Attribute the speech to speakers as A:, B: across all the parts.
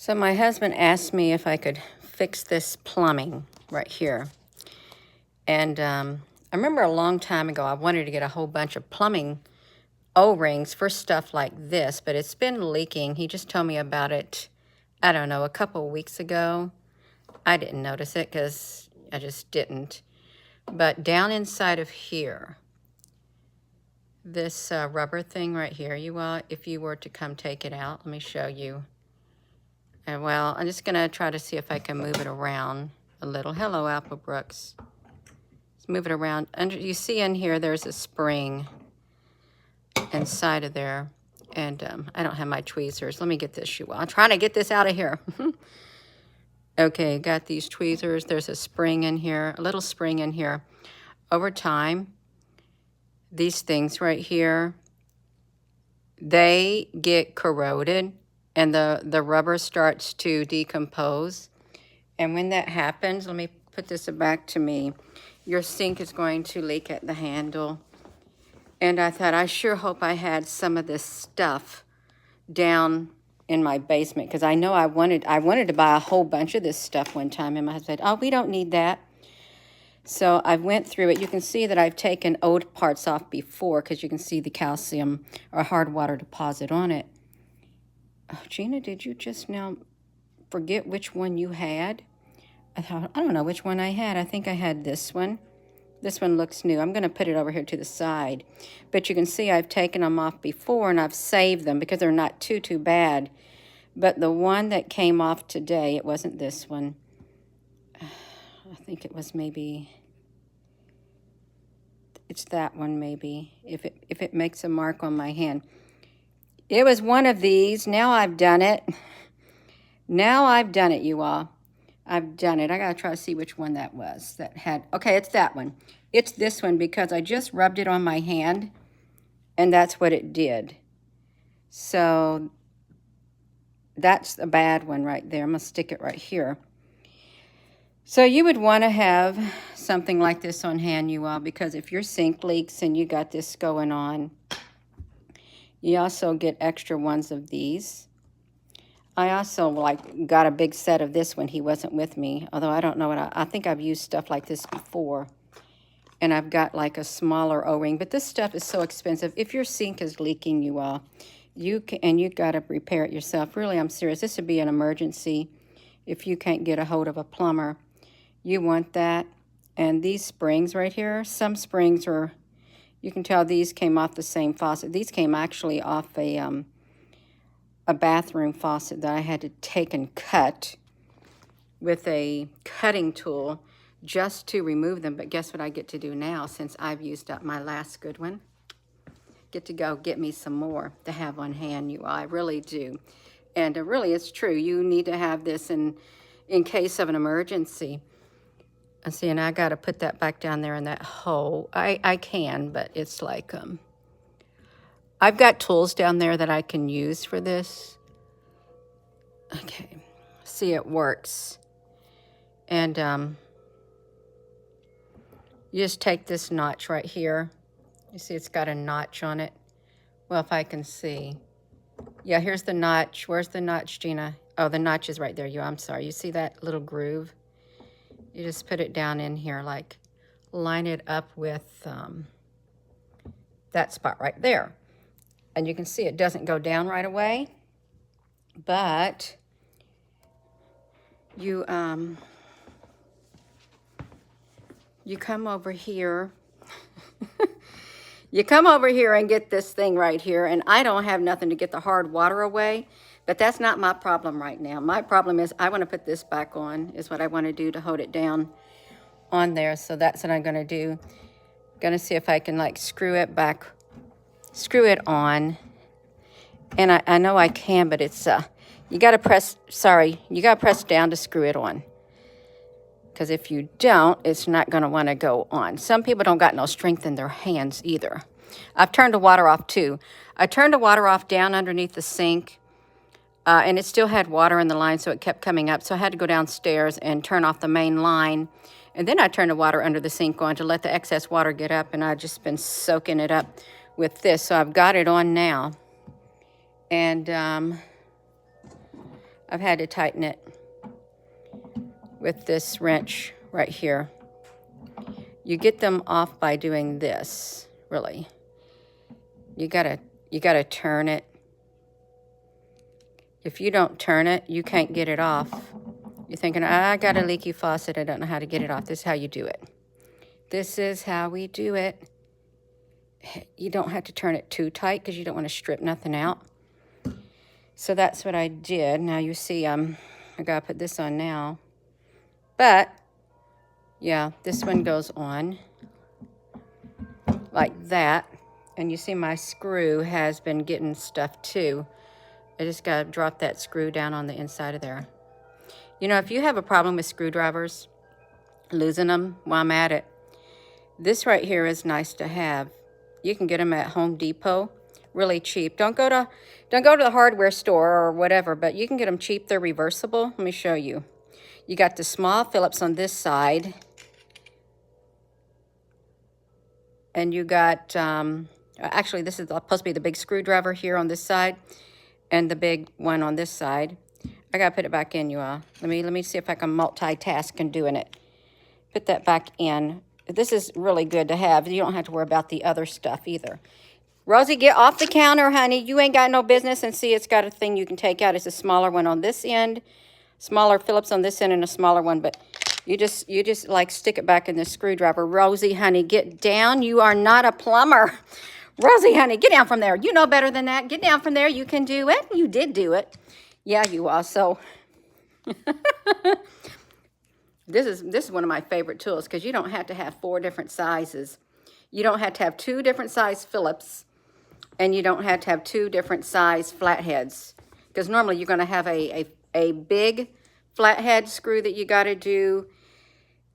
A: So my husband asked me if I could fix this plumbing right here. And I remember a long time ago, I wanted to get a whole bunch of plumbing O-rings for stuff like this, but it's been leaking. He just told me about it, I don't know, a couple of weeks ago. I didn't notice it because I just didn't. But down inside of here, this rubber thing right here, if you were to come take it out, let me show you. And well, I'm just gonna try to see if I can move it around a little. Hello, Applebrooks. Let's move it around. You see in here, there's a spring inside of there. And I don't have my tweezers. Let me get this shoe. I'm trying to get this out of here. Okay, got these tweezers. There's a spring in here, a little spring in here. Over time, these things right here, they get corroded and the rubber starts to decompose. And when that happens, let me put this back to me, your sink is going to leak at the handle. And I thought, I sure hope I had some of this stuff down in my basement, because I know I wanted to buy a whole bunch of this stuff one time, and my husband said, oh, we don't need that. So I went through it. You can see that I've taken old parts off before, because you can see the calcium or hard water deposit on it. Oh, Gina, did you just now forget which one you had? I thought, I don't know which one I had. I think I had this one. This one looks new. I'm going to put it over here to the side. But you can see I've taken them off before and I've saved them because they're not too bad. But the one that came off today, it wasn't this one. I think it was maybe, it's that one maybe, if it makes a mark on my hand. It was one of these. Now I've done it. Now I've done it, you all. I've done it. I got to try to see which one that was that had, okay, it's that one. It's this one because I just rubbed it on my hand and that's what it did. So that's a bad one right there. I'm going to stick it right here. So you would want to have something like this on hand, you all, because if your sink leaks and you got this going on, you also get extra ones of these. I also got a big set of this when he wasn't with me, although I don't know what I think I've used stuff like this before. And I've got like a smaller O-ring, but this stuff is so expensive. If your sink is leaking, you all, you got to repair it yourself. Really, I'm serious. This would be an emergency if you can't get a hold of a plumber. You want that. And these springs right here, some springs are, you can tell these came off the same faucet. These came actually off a bathroom faucet that I had to take and cut with a cutting tool just to remove them. But guess what I get to do now, since I've used up my last good one? Get to go get me some more to have on hand, you all. I really do. And really, it's true. You need to have this in case of an emergency. See, and I got to put that back down there in that hole. I can, but it's like, I've got tools down there that I can use for this. Okay, see, it works. And you just take this notch right here. You see it's got a notch on it. Well, if I can see. Yeah, here's the notch. Where's the notch, Gina? Oh, the notch is right there. I'm sorry. You see that little groove? You just put it down in here, like line it up with that spot right there. And you can see it doesn't go down right away, but you come over here. You come over here and get this thing right here, and I don't have nothing to get the hard water away, but that's not my problem right now. My problem is I want to put this back on, is what I want to do to hold it down on there. So that's what I'm going to do. Going to see if I can like screw it on. And I know I can, but it's, you got to press down to screw it on. Because if you don't, it's not going to want to go on. Some people don't got no strength in their hands either. I've turned the water off too. I turned the water off down underneath the sink, and it still had water in the line, so it kept coming up. So I had to go downstairs and turn off the main line. And then I turned the water under the sink on to let the excess water get up, and I've just been soaking it up with this. So I've got it on now. And I've had to tighten it with this wrench right here. You get them off by doing this, really. You gotta turn it. If you don't turn it, you can't get it off. You're thinking, I got a leaky faucet, I don't know how to get it off. This is how you do it. This is how we do it. You don't have to turn it too tight because you don't want to strip nothing out. So that's what I did. Now you see, I gotta put this on now. But, yeah, this one goes on like that. And you see my screw has been getting stuff too. I just gotta drop that screw down on the inside of there. You know, if you have a problem with screwdrivers, losing them while I'm at it, this right here is nice to have. You can get them at Home Depot, really cheap. Don't go to the hardware store or whatever, but you can get them cheap. They're reversible. Let me show you. You got the small Phillips on this side, and you got actually this is supposed to be the big screwdriver here on this side, and the big one on this side. I gotta put it back in, you all. Let me see if I can multitask in doing it. Put that back in. This is really good to have. You don't have to worry about the other stuff either. Rosie, get off the counter, honey. You ain't got no business. And see, it's got a thing you can take out. It's a smaller one on this end, smaller Phillips on this end, and a smaller one. But you just like stick it back in the screwdriver. Rosie, honey, get down. You are not a plumber. Rosie, honey, get down from there. You know better than that. Get down from there. You can do it. You did do it. Yeah, you are. So this is one of my favorite tools because you don't have to have 4 different sizes. You don't have to have 2 different size Phillips, and you don't have to have 2 different size flatheads, because normally you're going to have a big flathead screw that you got to do,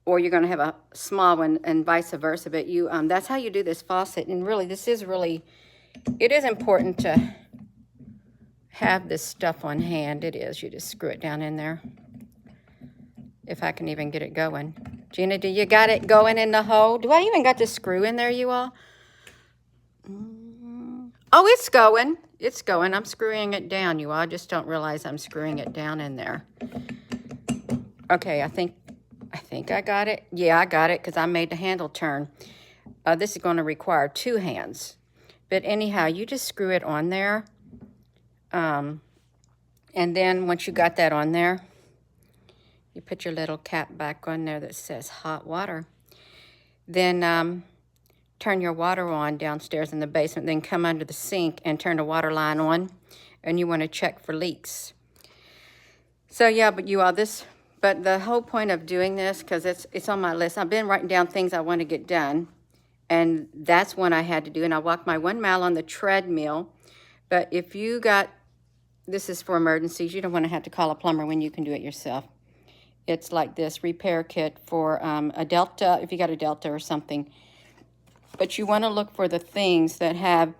A: or you're going to have a small one, and vice versa. But you that's how you do this faucet. And really, it is important to have this stuff on hand. It is. You just screw it down in there. If I can even get it going. Gina, do you got it going in the hole? Do I even got the screw in there, you all? Oh, it's going. It's going. I'm screwing it down, you all. I just don't realize I'm screwing it down in there. Okay, I think I got it. Yeah, I got it because I made the handle turn. This is going to require 2 hands. But anyhow, you just screw it on there. And then once you got that on there, you put your little cap back on there that says hot water. Then turn your water on downstairs in the basement. Then come under the sink and turn the water line on. And you want to check for leaks. So yeah, but the whole point of doing this, because it's on my list. I've been writing down things I want to get done. And that's one I had to do. And I walked my 1 mile on the treadmill. But if you got, this is for emergencies. You don't want to have to call a plumber when you can do it yourself. It's like this repair kit for a Delta, if you got a Delta or something. But you want to look for the things that have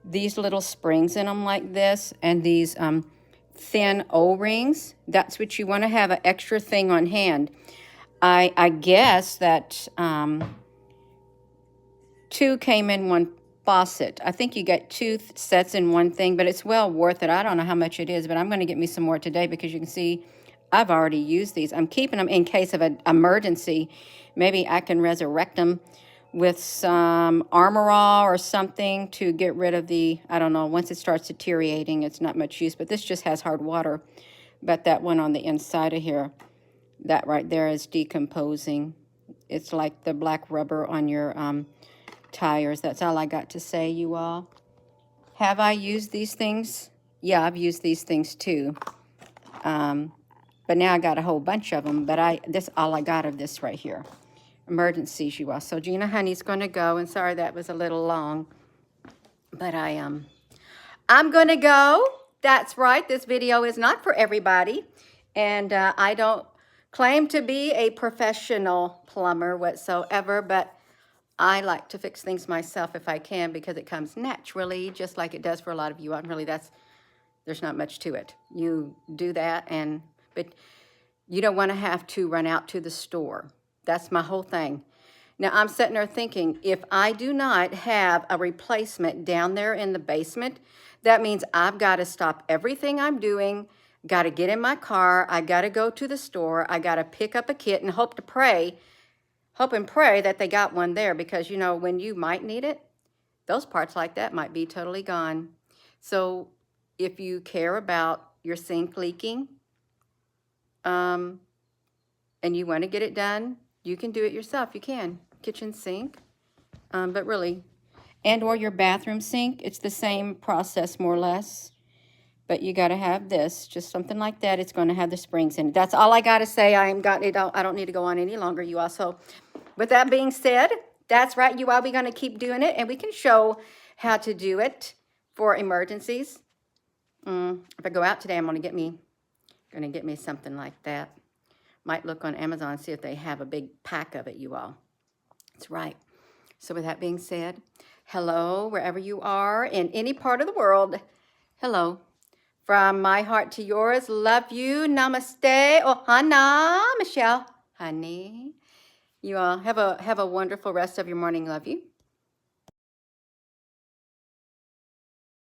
A: these little springs in them like this, and these thin O-rings. That's what you want to have, an extra thing on hand. I guess that 2 came in one faucet. I think you get 2 sets in one thing, but it's well worth it. I don't know how much it is, but I'm going to get me some more today because you can see I've already used these. I'm keeping them in case of an emergency. Maybe I can resurrect them with some Armor All or something to get rid of the, I don't know, once it starts deteriorating, it's not much use. But this just has hard water. But that one on the inside of here, that right there is decomposing. It's like the black rubber on your tires. That's all I got to say, you all. Have I used these things? Yeah, I've used these things too. But now I got a whole bunch of them. But this all I got of this right here. Emergencies, you all. So Gina Honey's going to go. And sorry that was a little long. But I'm going to go. That's right. This video is not for everybody. And I don't claim to be a professional plumber whatsoever. But I like to fix things myself if I can, because it comes naturally, just like it does for a lot of you. Really, there's not much to it. You do that, but you don't want to have to run out to the store. That's my whole thing. Now, I'm sitting there thinking, if I do not have a replacement down there in the basement, that means I've got to stop everything I'm doing, Got to get in my car. I got to go to the store. I got to pick up a kit and hope and pray that they got one there, because, you know, when you might need it, those parts like that might be totally gone. So if you care about your sink leaking, and you want to get it done, you can do it yourself. You can. Kitchen sink. But really, or your bathroom sink, it's the same process more or less. But you got to have this, just something like that. It's going to have the springs in it. That's all I got to say. I don't need to go on any longer, you all. So with that being said, that's right, you all. We're going to keep doing it, and we can show how to do it for emergencies. If I go out today, I'm going to get me something like that. Might look on Amazon, see if they have a big pack of it, you all. That's right. So with that being said, hello, wherever you are in any part of the world. Hello. From my heart to yours, love you, namaste, ohana, Michelle, honey. You all have a wonderful rest of your morning. Love you.